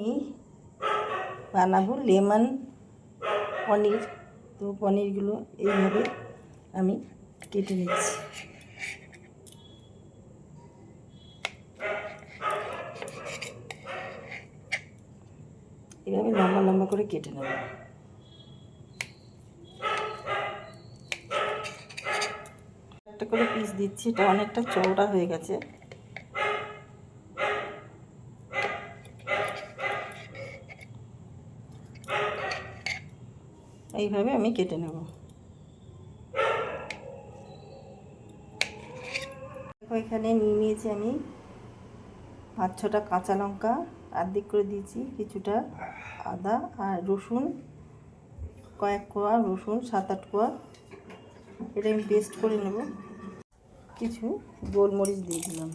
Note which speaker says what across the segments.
Speaker 1: আমি বানাবো লেমন পনির। তো পনিরগুলো এইভাবে আমি কেটে নিচ্ছি। এভাবে লম্বা লম্বা করে কেটে নেব। একটা করে পিস দিচ্ছি, এটা অনেকটা চওড়া হয়ে গেছে। এইভাবে আমি কেটে নেব। এখানে নিয়ে নিয়েছি আমি 5-6টা কাঁচা লঙ্কা, অর্ধেক করে দিয়েছি, কিছুটা আদা আর রসুন, কয়েক কোয়া রসুন, 7-8 কোয়া। এটা আমি পেস্ট করে নেব। কিছু গোলমরিচ দিয়ে দিলাম।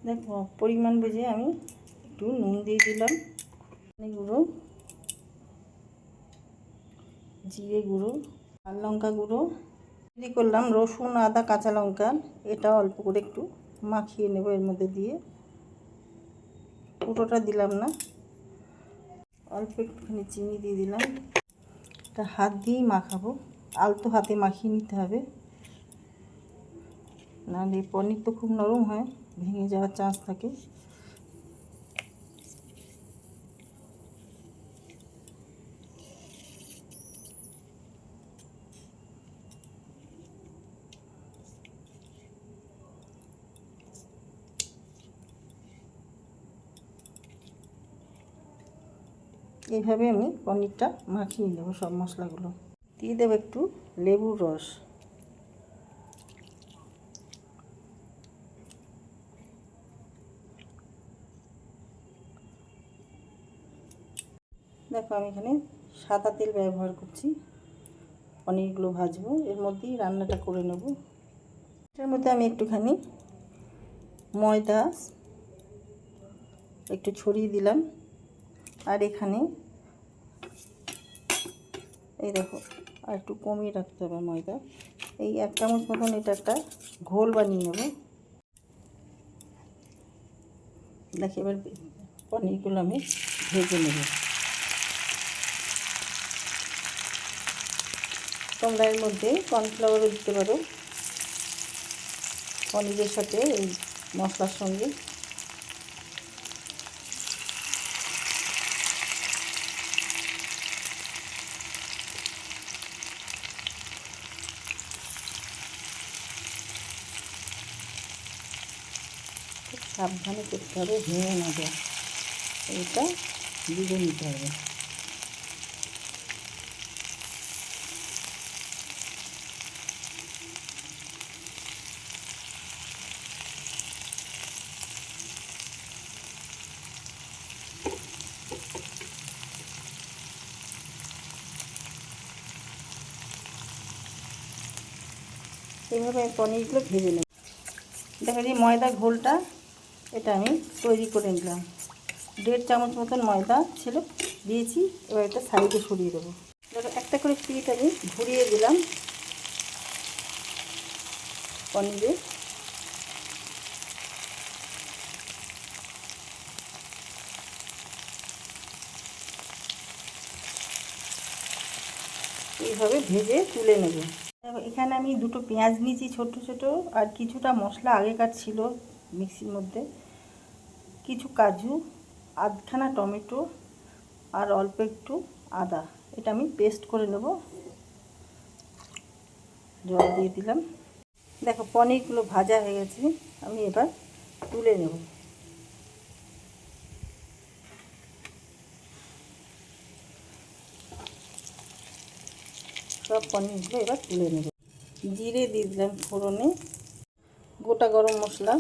Speaker 1: দেখো পরিমাণ বুঝে আমি একটু নুন দিয়ে দিলাম, গুঁড়ো, জিরে গুঁড়ো, লাল লঙ্কা গুঁড়ো দিয়ে করলাম। রসুন, আদা, কাঁচা লঙ্কা এটা অল্প করে একটু মাখিয়ে নেব এর মধ্যে দিয়ে। পুরোটা দিলাম না, অল্প একটুখানি চিনি দিয়ে দিলাম। এটা হাত দিয়েই মাখাবো, আলতো হাতে মাখিয়ে নিতে হবে, নাহলে পনির তো খুব নরম হয়, ভেঙে যাওয়ার চান্স থাকে। এইভাবে আমি পনিরটা মাখিয়ে নেব। সব মশলাগুলো দিয়ে দেবো একটু লেবুর রস। দেখো আমি এখানে সাদা তেল ব্যবহার করছি, পনিরগুলো ভাজবো, এর মধ্যেই রান্নাটা করে নেব। এর মধ্যে আমি একটুখানি ময়দা একটু ছড়িয়ে দিলাম, আর এখানে এই দেখো আর একটু কমিয়ে রাখতে হবে ময়দা। এই 1 চামচ মতন এটা একটা ঘোল বানিয়ে নেব। দেখো এবার পনিরগুলো আমি ভেজে নেব। তোমরা এর মধ্যে কর্নফ্লাওয়ারও দিতে পারো পনিরের সাথে, এই মশলার সঙ্গে। খুব সাবধানে করতে হবে, ভেঙে না যায়, এটা ভিজে নিতে হবে। এইভাবে পনিরগুলো ভেজে নেব। দেখো এই ময়দা ঘোলটা এটা আমি তৈরি করে নিলাম। 1.5 চামচ মতন ময়দা ছিল, দিয়েছি। এবার এটা সাইডে সরিয়ে দেবো। দেখো একটা করে পিঠ আমি ঘুরিয়ে দিলাম পনিরে। এইভাবে ভেজে তুলে নেব। দেখো এখানে আমি 2টো পেঁয়াজ নিয়েছি ছোট ছোট, আর কিছুটা মশলা আগেকার ছিল মিক্সির মধ্যে, কিছু কাজু, আধখানা টমেটো আর অল্প একটু আদা, এটা আমি পেস্ট করে নেব। জল দিয়ে দিলাম। দেখো পনিরগুলো ভাজা হয়ে গেছে, আমি এবার তুলে নেব। সব পনিরগুলো এবার তুলে নেব। জিরে দিয়ে দিলাম ফোড়নে, গোটা গরম মশলা,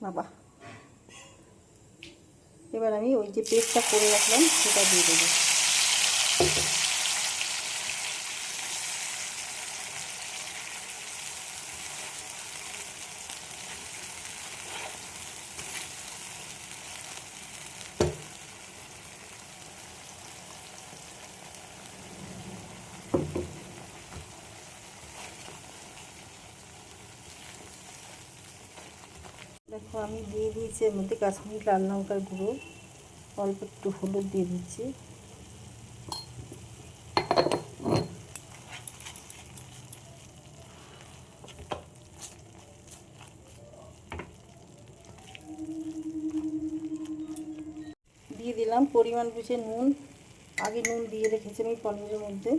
Speaker 1: বাবা। এবার আমি ওই যে পেস্টটা করে রাখলাম সেটা দিয়ে দেবো। দেখো আমি দিয়ে দিয়েছি এর মধ্যে কাশ্মীরি লাল লঙ্কার গুঁড়ো, অল্প একটু হলুদ দিয়ে দিচ্ছি, দিয়ে দিলাম পরিমাণ বুঝে নুন, আগে নুন দিয়ে রেখেছি আমি পনিরের মধ্যে।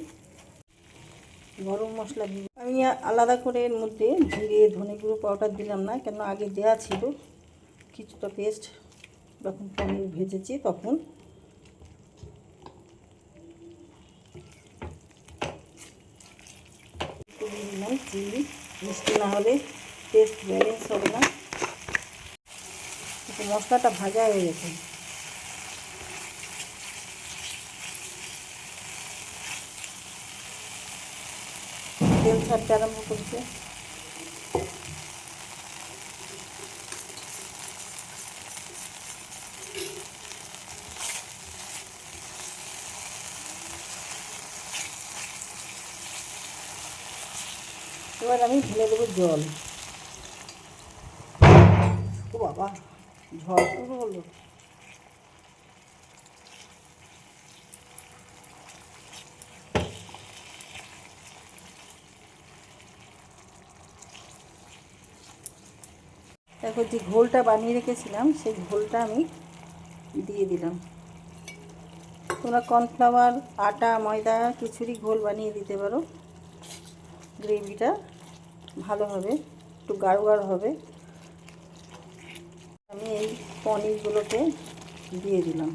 Speaker 1: গরম মশলা দিয়ে আমি আলাদা করে এর মধ্যে জিরে ধনে গুঁড়ো পাউডার দিলাম না, কেন আগে দেওয়া ছিল কিছুটা পেস্ট, যখন পনির ভেজেছি তখন। দিয়ে দিলাম চিনি, মিষ্টি না হলে টেস্ট ব্যালেন্স হবে না। মশলাটা ভাজা হয়ে গেছে, তেল ছাড়তে আরম্ভ করছে। এবার আমি ঢেলে দেবো জল। ও বাবা, ঝড় শুরু হলো। দেখো যে ঘোলটা বানিয়ে রেখেছিলাম সেই ঘোলটা আমি দিয়ে দিলাম। তোমরা কর্নফ্লাওয়ার, আটা, ময়দা কিছুরই ঘোল বানিয়ে দিতে পারো, গ্রেভিটা ভালো হবে, একটু গাঢ় গাঢ় হবে। আমি এই পনিরগুলোকে দিয়ে দিলাম।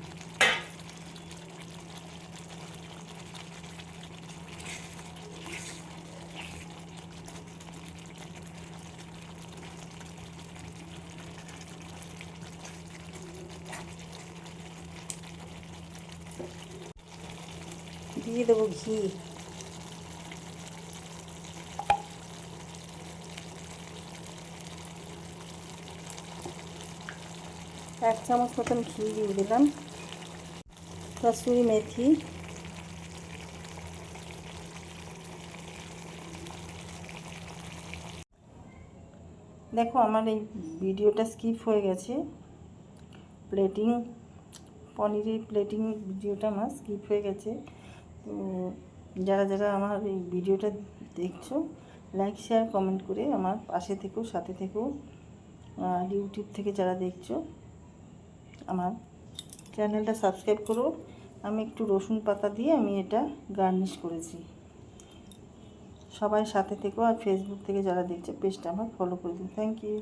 Speaker 1: দিয়ে দেবো ঘি, 1 চামচ মতন ঘি দিয়ে দিলাম। কসুরি মেথি, দেখো আমার এই ভিডিওটা স্কিপ হয়ে গেছে, প্লেটিং, পনিরের প্লেটিং ভিডিওটা আমার স্কিপ হয়ে গেছে। তো যারা যারা আমার এই ভিডিওটা দেখছো, লাইক শেয়ার কমেন্ট করে আমার পাশে থেকো, সাথে থেকো। আর ইউটিউব থেকে যারা দেখছো আমার চ্যানেলটা সাবস্ক্রাইব করো। আমি একটু রসুন পাতা দিয়ে আমি এটা গার্নিশ করেছি। সবাই সাথে থেকো, আর ফেসবুক থেকে যারা দেখছো পেজটা আমার ফলো করে দিন। Thank you.